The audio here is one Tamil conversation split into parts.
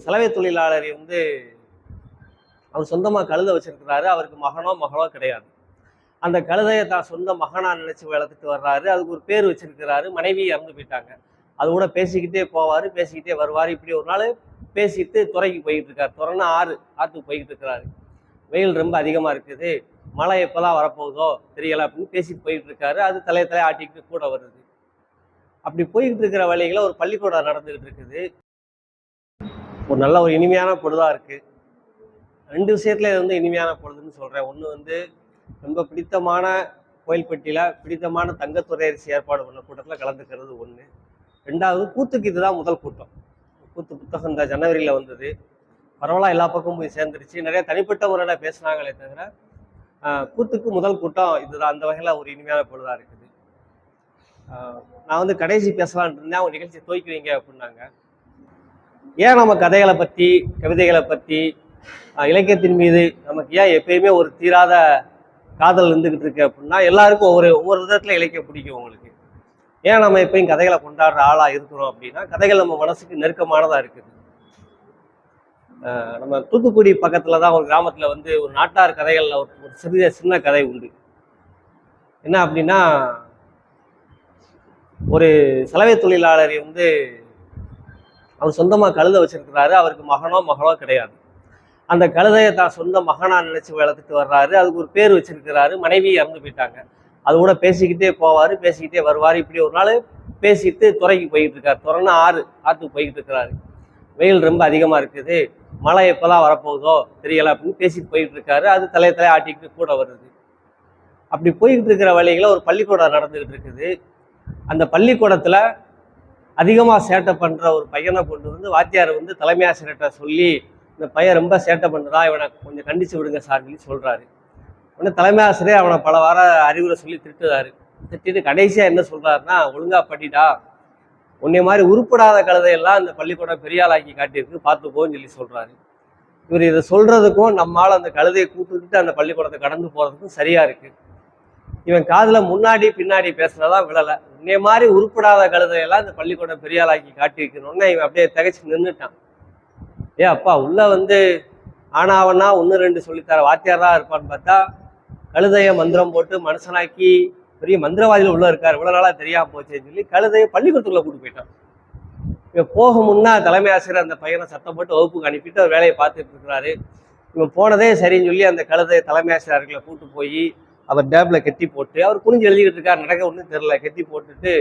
சலவை தொழிலாளர் அவர் சொந்தமாக கழுதை வச்சிருக்கிறாரு. அவருக்கு மகனோ கிடையாது. அந்த கழுதையை தான் சொந்த மகனா நினைச்சு வளர்த்துட்டு வர்றாரு. அதுக்கு ஒரு பேர் வச்சிருக்கிறாரு. மனைவி இறந்து போயிட்டாங்க. அது கூட பேசிக்கிட்டே போவார், பேசிக்கிட்டே வருவார். இப்படி ஒரு நாள் பேசிட்டு துறைக்கு போய்கிட்டு இருக்காரு. துறைன்னா ஆற்றுக்கு போய்கிட்டு இருக்கிறாரு. வெயில் ரொம்ப அதிகமாக இருக்குது, மழை எப்போதான் வரப்போகுதோ தெரியலை அப்படின்னு பேசிட்டு போயிட்டு இருக்காரு. அது தலையை ஆட்டிக்கிட்டு கூட வருது. அப்படி போய்கிட்டு இருக்கிற வழிகளை ஒரு பள்ளிக்கூடம் நடந்துகிட்டு இருக்குது. நல்ல ஒரு இனிமையான பொழுதாக இருக்குது. 2 விஷயத்துல இது இனிமையான பொழுதுன்னு சொல்கிறேன். ஒன்று ரொம்ப பிடித்தமான கோயில்பட்டியில் பிடித்தமான தங்கத்துறை அரிசி ஏற்பாடு பண்ண கூட்டத்தில் கலந்துக்கிறது ஒன்று. 2வது கூத்துக்கு இதுதான் முதல் கூட்டம். கூத்து புத்தகம் இந்த ஜனவரியில் வந்தது. பரவாயில்ல, எல்லா பக்கமும் போய் சேர்ந்துருச்சு. நிறைய தனிப்பட்ட முறையில் பேசினாங்களே தவிர கூத்துக்கு முதல் கூட்டம் இதுதான். அந்த வகையில் ஒரு இனிமையான பொழுதாக இருக்குது. நான் கடைசி பேசலான் இருந்தேன். அவங்க நிகழ்ச்சி துவக்குவீங்க அப்படின்னாங்க. ஏன் நம்ம கதைகளை பற்றி, கவிதைகளை பற்றி, இலக்கியத்தின் மீது நமக்கு ஏன் எப்பயுமே ஒரு தீராத காதல் இருந்துகிட்டு இருக்கு அப்படின்னா, எல்லாருக்கும் ஒவ்வொரு விதத்துல இலக்கியம் பிடிக்கும். உங்களுக்கு ஏன் நம்ம எப்பயும் கதைகளை கொண்டாடுற ஆளா இருக்கிறோம் அப்படின்னா, கதைகள் நம்ம மனசுக்கு நெருக்கமானதா இருக்குது. நம்ம தூத்துக்குடி பக்கத்துலதான் ஒரு கிராமத்துல ஒரு நாட்டார் கதைகள்ல ஒரு சின்ன கதை உண்டு. என்ன அப்படின்னா, ஒரு சலவை தொழிலாளர் அவர் சொந்தமாக கழுதை வச்சிருக்கிறாரு. அவருக்கு மகனோ கிடையாது. அந்த கழுதையை தான் சொந்த மகனா நினைச்சு வளர்த்துட்டு வர்றாரு. அதுக்கு ஒரு பேர் வச்சிருக்கிறாரு. மனைவி இறந்து போயிட்டாங்க. அது கூட பேசிக்கிட்டே போவார், பேசிக்கிட்டே வருவார். இப்படி ஒரு நாள் பேசிட்டு துறைக்கு போய்கிட்டு இருக்காரு. துறைன்னா ஆற்றுக்கு போய்கிட்டு இருக்கிறாரு. வெயில் ரொம்ப அதிகமாக இருக்குது, மழை எப்போதான் வரப்போகுதோ தெரியலை அப்படின்னு பேசிட்டு போய்கிட்டு இருக்காரு. அது தலையை ஆட்டிக்கிட்டு கூட வருது. அப்படி போய்கிட்டு இருக்கிற வழிகளை ஒரு பள்ளிக்கூடம் நடந்துகிட்டு இருக்குது. அந்த பள்ளிக்கூடத்தில் அதிகமாக சேட்டை பண்ணுற ஒரு பையனை கொண்டு வாத்தியார் தலைமை ஆசிரியர்கிட்ட சொல்லி, இந்த பையன் ரொம்ப சேட்டை பண்ணுறான், இவனை கொஞ்சம் கண்டித்து விடுங்க சார்னு சொல்கிறாரு. உடனே தலைமை ஆசிரியர் அவனை பல வார அறிவுரை சொல்லி திட்டுறாரு. திட்டிட்டு கடைசியாக என்ன சொல்கிறாருன்னா, ஒழுங்காக படிடா, உன்னை மாதிரி உருப்படாத கழுதையெல்லாம் இந்த பள்ளிக்கூடம் பெரிய ஆளாக்கி காட்டியிருக்கு, பார்த்துப்போன்னு சொல்லி சொல்கிறாரு. இவர் இதை சொல்கிறதுக்கும் நம்மளால் அந்த கழுதையை கூப்பிட்டுக்கிட்டு அந்த பள்ளிக்கூடத்தை கடந்து போகிறதுக்கும் சரியாக இருக்குது. இவன் காதில் முன்னாடி பின்னாடி பேசுனதான் விழலை. உன்னை மாதிரி உருப்படாத கழுதையெல்லாம் இந்த பள்ளிக்கூடம் பெரிய ஆளாக்கி காட்டியிருக்கணும்னா இவன் அப்படியே திகைச்சு நின்றுட்டான். அப்பா உள்ள ஆனாவன்னா 1 2 சொல்லித்தர வாத்தியார் தான் இருப்பான்னு பார்த்தா, கழுதையை மந்திரம் போட்டு மனுஷனாக்கி பெரிய மந்திரவாதியில் உள்ள இருக்காரு, இவ்வளோ நாளாக தெரியாம போச்சேன்னு சொல்லி கழுதையை பள்ளிக்கூடத்துக்குள்ள கூட்டு போயிட்டான். இவன் போக முன்னா தலைமை ஆசிரியர் அந்த பையனை சத்தம் போட்டு வகுப்புக்கு அனுப்பிட்டு அவர் வேலையை பார்த்துட்டு இருக்கிறாரு. இவன் போனதே சரின்னு சொல்லி அந்த கழுதையை தலைமை ஆசிரியர்களை கூட்டு போய் அவர் டேப்ல கெட்டி போட்டு, அவர் குனிஞ்சு எழுதிக்கிட்டு இருக்காரு. நடக்க ஒன்றும் தெரியல. கெட்டி போட்டுட்டு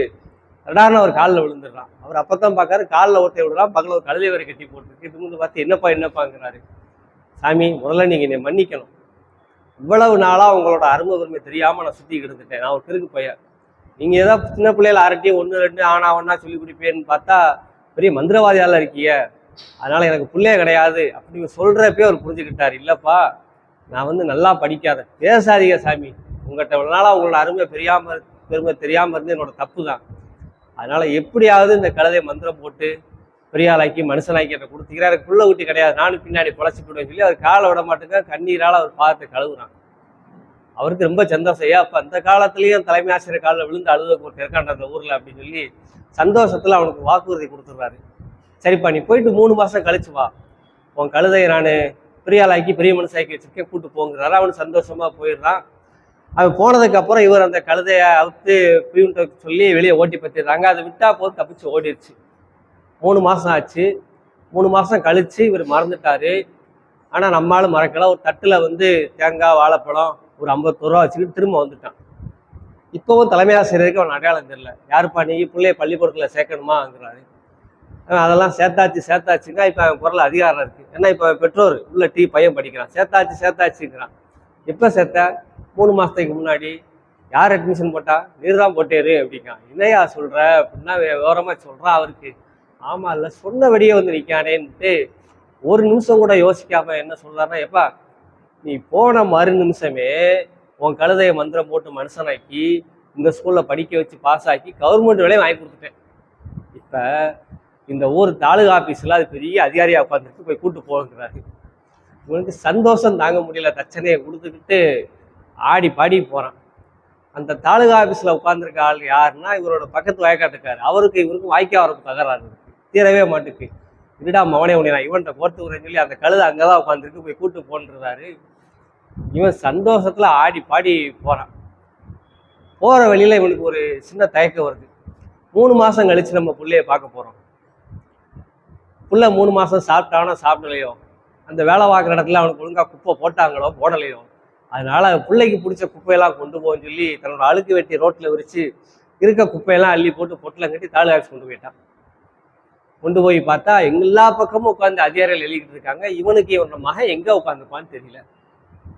ரெடார்னு அவர் காலில் விழுந்துடுறான். அவர் அப்பதான் பார்க்காரு, காலில் ஒருத்த விடுறான், பக்கத்தில் ஒரு கழுதை வரை கட்டி போட்டுருக்கு. இது பார்த்து என்னப்பாங்கிறாரு. சாமி, முதல்ல நீங்க என்னை மன்னிக்கணும். இவ்வளவு நாளா உங்களோட அருமை பெருமை தெரியாம நான் சுத்தி கிடந்துட்டேன். நான் ஒரு கிறுக்கு பையன். நீங்க ஏதாவது சின்ன பிள்ளைகள் அரட்டி 1 2 ஆனா சொல்லி கொடுப்பேன்னு பார்த்தா பெரிய மந்திரவாதியால இருக்கீங்க, அதனால எனக்கு பிள்ளைய கிடையாது அப்படின்னு சொல்றப்பே அவர் புரிஞ்சுக்கிட்டாரு. இல்லப்பா, நான் நல்லா படிக்காத, பேசாதீங்க சாமி, உங்கள்கிட்ட இவ்வளவு நாளா உங்களோட அருமை பெருமை தெரியாம இருந்து என்னோட தப்பு தான். அதனால எப்படியாவது இந்த கழுதை மந்திரம் போட்டு பெரியாளாக்கி மனுஷனாக்கி என்னை கொடுத்துக்கிறார். எனக்கு புள்ள ஊட்டி கிடையாது, நானும் பின்னாடி பொழைச்சி போடுவேன்னு சொல்லி அவர் காலை விட மாட்டேங்க, கண்ணீரால் அவர் பாதத்தை கழுவுறான். அவருக்கு ரொம்ப சந்தோஷம். அப்போ அந்த காலத்துலேயும் தலைமை ஆசிரியர் காலில் விழுந்து அழுத ஒருத்தர் இருக்காண்ட அந்த ஊரில் அப்படின்னு சொல்லி சந்தோஷத்தில் அவனுக்கு வாக்குறுதி கொடுத்துட்றாரு. சரிப்பா, நீ போயிட்டு 3 மாதம் கழிச்சு வா, உன் கழுதையை நான் பெரியாளாக்கி பெரிய மனுஷாக்கி வச்சிருக்கேன், கூட்டு போங்கிறாரு. அவனுக்கு சந்தோஷமாக போயிடுறான். அவன் போனதுக்கு அப்புறம் இவர் அந்த கழுதையை அவுத்து பியூன்ட்ட சொல்லி வெளியே ஓட்டி பற்றிடுறாங்க. அதை விட்டா போது தப்பிச்சு ஓடிடுச்சு. 3 மாதம் ஆச்சு. 3 மாதம் கழிச்சு இவர் மறந்துட்டாரு. ஆனால் நம்மளாலும் மறக்கல. ஒரு தட்டில் தேங்காய் வாழைப்பழம் ஒரு 50 ரூபா வச்சுக்கிட்டு திரும்ப வந்துட்டான். இப்போவும் தலைமை ஆசிரியருக்கு அவன் அடையாளம் தெரியல. யாருப்பா நீ, பிள்ளைய பள்ளிக்கூடத்தில் சேர்க்கணுமாங்கிறாரு. அதெல்லாம் சேர்த்தாச்சுங்க. இப்போ அவன் குரல் அதிகாரம் இருக்குது. ஏன்னா இப்போ பெற்றோர் உள்ள பையன் படிக்கிறான். சேர்த்தாச்சுங்கிறான். எப்போ சேர்த்த? 3 மாதத்துக்கு முன்னாடி. யார் அட்மிஷன் போட்டா? நீர் தான் போட்டேரு அப்படிங்கிறான். என்னையா சொல்கிற அப்படின்னா விவரமாக சொல்கிறான். அவருக்கு ஆமா இல்லை, சொன்னபடியே நிற்கானேன்ட்டு 1 நிமிஷம் கூட யோசிக்காம என்ன சொல்றாருன்னா, எப்பா நீ போன மறு நிமிஷமே உன் கழுதையை மந்திரம் போட்டு மனுஷனாக்கி இந்த ஸ்கூல்ல படிக்க வச்சு பாஸ் ஆக்கி கவர்மெண்ட் வேலையை வாங்கி கொடுத்துட்டேன். இப்ப இந்த ஊர் தாலுகா ஆபீஸ்ல அது பெரிய அதிகாரியா உட்காந்துருக்கு, போய் கூட்டு போகிறாரு. இவனுக்கு சந்தோஷம் தாங்க முடியல. தச்சனையை கொடுத்துக்கிட்டு ஆடி பாடி போறான். அந்த தாலுகா ஆபீஸ்ல உட்காந்துருக்க ஆள் யாருன்னா இவரோட பக்கத்து வயக்காட்டுக்காரு. அவருக்கு இவருக்கும் வாய்க்கா வரப்பு தகராறு இருக்கு, தீரவே மாட்டுக்கு. இருடா மவனே உடனே நான் இவன்கிட்ட கோர்த்து விடுறேன்னு சொல்லி அந்த கழுதை அங்கதான் உட்காந்துருக்கு, போய் கூட்டு போன்றாரு. இவன் சந்தோஷத்துல ஆடி பாடி போறான். போற வழியில இவனுக்கு ஒரு சின்ன தயக்கம் வருது. 3 மாசம் கழிச்சு நம்ம பிள்ளைய பார்க்க போறோம். புள்ள 3 மாசம் சாப்பிட்டானோ சாப்பிடலையோ, அந்த வேலை பார்க்குற இடத்துல அவனுக்கு ஒழுங்கா குப்பை போட்டாங்களோ போடலையோ, அதனால பிள்ளைக்கு பிடிச்ச குப்பையெல்லாம் கொண்டு போன்னு சொல்லி தன்னோட அழுக்கு வெட்டி ரோட்ல விரிச்சு இருக்க குப்பையெல்லாம் அள்ளி போட்டு பொட்டில் கட்டி தாலு ஆஃபீஸ் கொண்டு போயிட்டான். கொண்டு போய் பார்த்தா எல்லா பக்கமும் உட்காந்து அதிகாரிகள் எழுதிக்கிட்டு இருக்காங்க. இவனுக்கு இவனோட மகன் எங்க உட்காந்துருப்பான்னு தெரியல.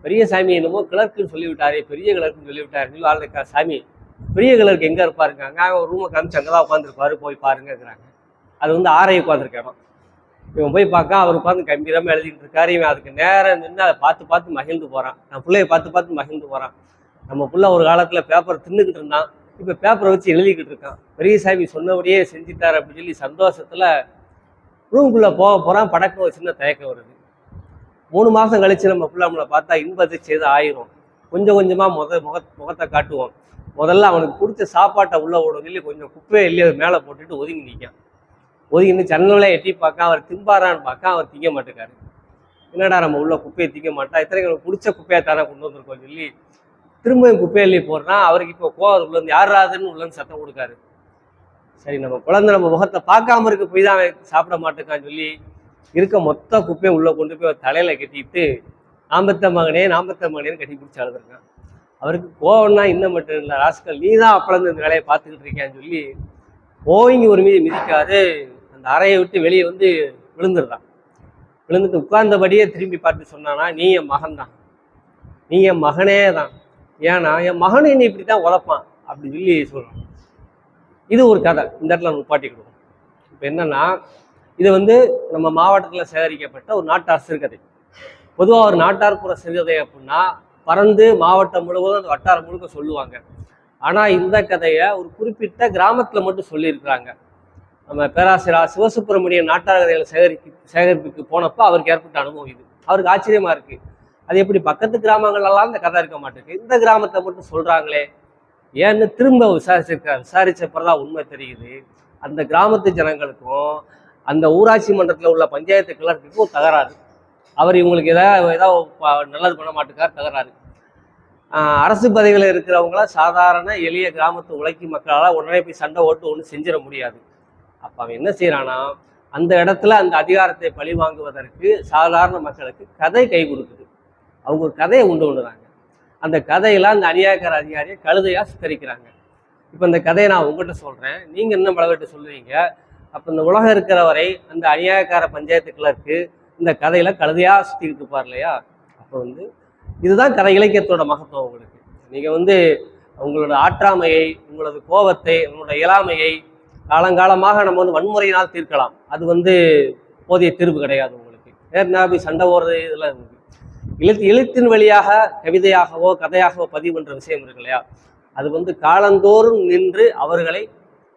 பெரிய சாமி என்னமோ கிளர்க்குன்னு சொல்லிவிட்டாரு, பெரிய கிளர்க்குன்னு சொல்லிவிட்டாரு. வாழ்க்கா சாமி பெரிய கிளர்க்கு எங்க இருப்பாருங்க, அங்கே ஒரு ரூமை காமிச்சு அங்கதான் உட்காந்துருப்பாரு, போய் பாருங்கிறாங்க. அது வந்து ஆரை உட்காந்துருக்கணும். இவன் போய் பார்க்க அவர் உட்காந்து கம்பீரமா எழுதிக்கிட்டு இருக்காரு. இவன் அதுக்கு நேரம் நின்று அதை பார்த்து பார்த்து மகிழ்ந்து போறான். நான் பிள்ளைய பார்த்து பார்த்து மகிழ்ந்து போறான். நம்ம பிள்ளை ஒரு காலத்துல பேப்பர் தின்னுக்கிட்டு இருந்தான், இப்ப பேப்பரை வச்சு எழுதிக்கிட்டு இருக்கான். பெரியசாமி சொன்னபடியே செஞ்சுட்டாரு அப்படின்னு சொல்லி சந்தோஷத்துல ரூம்குள்ள போறான். படக்கம் ஒரு சின்ன தயக்கம் வருது. 3 மாசம் கழிச்சு நம்ம பிள்ளை நம்மளை பார்த்தா இன்பத்தை செய்து ஆயிரும். கொஞ்சம் கொஞ்சமா முகத்தை காட்டுவோம். முதல்ல அவனுக்கு பிடிச்ச சாப்பாட்டை உள்ள ஓடும் சொல்லி கொஞ்சம் குப்பையை இல்லையே மேலே போட்டுட்டு ஒதுங்கி நிற்கான். ஒதுங்கின்னு ஜன்னலை எட்டி பார்க்க அவர் திம்பாரான்னு பார்க்க அவர் திங்க மாட்டேக்காரு. என்னடா நம்ம உள்ள குப்பையை திங்க மாட்டா, இத்தனை எனக்கு பிடிச்ச குப்பையை தானே கொண்டு வந்திருக்கோம் சொல்லி திரும்ப குப்பையள்ளி போடுறான். அவருக்கு இப்போ கோவம் உள்ளேருந்து யாராதுன்னு உள்ளன்னு சத்தம் கொடுக்காரு. சரி நம்ம குழந்தை நம்ம முகத்தை பார்க்காம இருக்க போய் தான் சாப்பிட மாட்டேக்கான்னு சொல்லி இருக்க மொத்த குப்பையை உள்ள கொண்டு போய் தலையில கட்டிட்டு நாம்பத்த மகனேன்னு கட்டி பிடிச்சி அழுதுருக்கான். அவருக்கு கோவம்னா இன்னும் மட்டும் இல்லை, ராஸ்கல் நீ தான் அப்பளந்து இந்த வேலையை பார்த்துக்கிட்டு இருக்கியான்னு சொல்லி ஓங்கி ஒரு மீதி மிதிக்காது அந்த அறையை விட்டு வெளியே வந்து விழுந்துடுறான். விழுந்துட்டு உட்கார்ந்தபடியே திரும்பி பார்த்து சொன்னானா, நீ என் மகன் தான், நீ என் மகனே தான், ஏன்னா என் மகனு நீ இப்படி தான் உழைப்பான் அப்படி சொல்லி சொல்றான். இது ஒரு கதை, இந்த இடத்துல நிப்பாட்டிக்கிடுவோம். இப்போ என்னன்னா, இது வந்து நம்ம மாவட்டத்தில் சேகரிக்கப்பட்ட ஒரு நாட்டார் சிறுகதை. பொதுவாக ஒரு நாட்டார்புற சிறுகதை அப்படின்னா பறந்து மாவட்டம் முழுவதும் அந்த வட்டாரம் முழுக்க சொல்லுவாங்க. ஆனால் இந்த கதையை ஒரு குறிப்பிட்ட கிராமத்தில் மட்டும் சொல்லியிருக்கிறாங்க. நம்ம பேராசிரியர் சிவசுப்பிரமணியன் நாட்டார் கதைகளை சேகரிப்புக்கு போனப்போ அவருக்கு ஏற்பட்ட அனுபவம் இது. அவருக்கு ஆச்சரியமா இருக்கு, அது எப்படி பக்கத்து கிராமங்கள்லாம் இந்த கதை இருக்க மாட்டேங்குது, இந்த கிராமத்தை மட்டும் சொல்றாங்களே ஏன்னு திரும்ப விசாரிச்சப்பதான் உண்மை தெரியுது. அந்த கிராமத்து ஜனங்களுக்கும் அந்த ஊராட்சி மன்றத்தில் உள்ள பஞ்சாயத்து கிளர்க்குக்கும் தகராறு. அவர் இவங்களுக்கு ஏதாவது நல்லது பண்ண மாட்டேக்கார், தகராறு. அரசு பதவியில் இருக்கிறவங்கள சாதாரண எளிய கிராமத்து உழைக்கும் மக்களால் உடனே போய் சண்டை ஓட்டு ஒன்றும் செஞ்சிட முடியாது. அப்போ அவன் என்ன செய்யறானா, அந்த இடத்துல அந்த அதிகாரத்தை பழி வாங்குவதற்கு சாதாரண மக்களுக்கு கதை கை கொடுக்குது. அவங்க ஒரு கதையை உண்டுறாங்க. அந்த கதையில அந்த அநியாயக்கார அதிகாரியை கழுதையா சித்தரிக்கிறாங்க. இப்போ இந்த கதையை நான் உங்ககிட்ட சொல்றேன், நீங்க என்ன பலவர்கிட்ட சொல்லுவீங்க. அப்போ இந்த உலகம் இருக்கிற வரை அந்த அநியாயக்கார பஞ்சாயத்து கிளர்க்கு இந்த கதையில கழுதையா சுத்திக்கிட்டு இருப்பார் இல்லையா. அப்போ வந்து இதுதான் கதை இலக்கியத்தோட மகத்துவம். உங்களுக்கு நீங்க வந்து உங்களோட ஆற்றாமையை, உங்களது கோபத்தை, உங்களோட இயலாமையை காலங்காலமாக நம்ம வந்து வன்முறையினால் தீர்க்கலாம். அது வந்து போதிய தீர்வு கிடையாது. உங்களுக்கு நேர்னா போய் சண்டை ஓடுறது இதெல்லாம் எழுத்தின் வழியாக கவிதையாகவோ கதையாகவோ பதிவு என்ற விஷயம் இருக்கு இல்லையா, அது வந்து காலந்தோறும் நின்று அவர்களை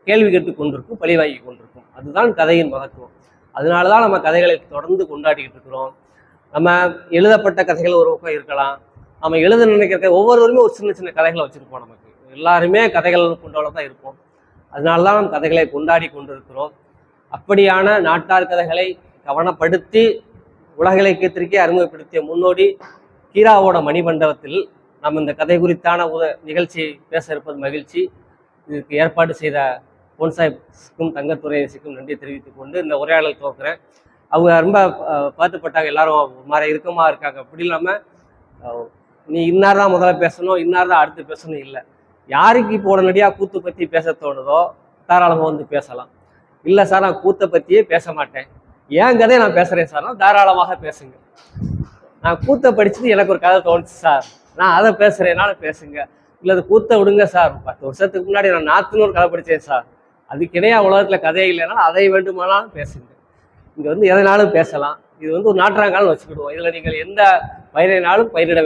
கேள்வி கேட்டு கொண்டிருக்கும், பழிவாங்கி கொண்டிருக்கும். அதுதான் கதையின் மகத்துவம். அதனாலதான் நம்ம கதைகளை தொடர்ந்து கொண்டாடிக்கிட்டு இருக்கிறோம். நம்ம எழுதப்பட்ட கதைகள் ஒரு பக்கம் இருக்கலாம், நம்ம எழுத நினைக்கிற ஒவ்வொருவருமே ஒரு சின்ன சின்ன கதைகளை வச்சிருப்போம். நமக்கு எல்லாருமே கதைகள் கொண்டவள தான் இருப்போம். அதனாலதான் நம்ம கதைகளை கொண்டாடி கொண்டிருக்கிறோம். அப்படியான நாட்டார் கதைகளை கவனப்படுத்தி உலக இலக்கியத்திற்கே அறிமுகப்படுத்திய முன்னோடி கீராவோட மணிமண்டபத்தில் நம்ம இந்த கதை குறித்தான நிகழ்ச்சி பேச இருப்பது மகிழ்ச்சி. இதுக்கு ஏற்பாடு செய்த பொன்சாய்க்கும் தங்கத்துறைக்கும் நன்றி தெரிவித்துக் கொண்டு இந்த உரையாடல் துவக்கிறேன். அவங்க ரொம்ப பார்த்துப்பட்டாங்க, எல்லாரும் ஒரு மாதிரி இறுக்கமா இருக்காங்க. அப்படி இல்லாமல் நீ இன்னார் தான் முதல்ல பேசணும், இன்னார் தான் அடுத்து பேசணும் இல்லை. யாருக்கு இப்போ உடனடியாக கூத்து பற்றி பேச தோணுதோ தாராளமாக வந்து பேசலாம். இல்லை சார் நான் கூத்தை பற்றியே பேச மாட்டேன், ஏன் கதையை நான் பேசுகிறேன் சார்னா தாராளமாக பேசுங்க. நான் கூத்தை படிச்சுட்டு எனக்கு ஒரு கதை தோணுச்சு சார், நான் அதை பேசுகிறேன்னாலும் பேசுங்க. இல்லை அது கூத்தை விடுங்க சார், 10 வருஷத்துக்கு முன்னாடி நான் நாத்துன்னு ஒரு கதை படித்தேன் சார், அதுக்கிடையே உலகத்தில் கதையே இல்லைனாலும் அதை வேண்டுமானாலும் பேசுங்க. இங்கே வந்து எதனாலும் பேசலாம். இது வந்து ஒரு நாற்றாங்காலம் வச்சுக்கிடுவோம். இதில் நீங்கள் எந்த பயிரினாலும் பயிரிட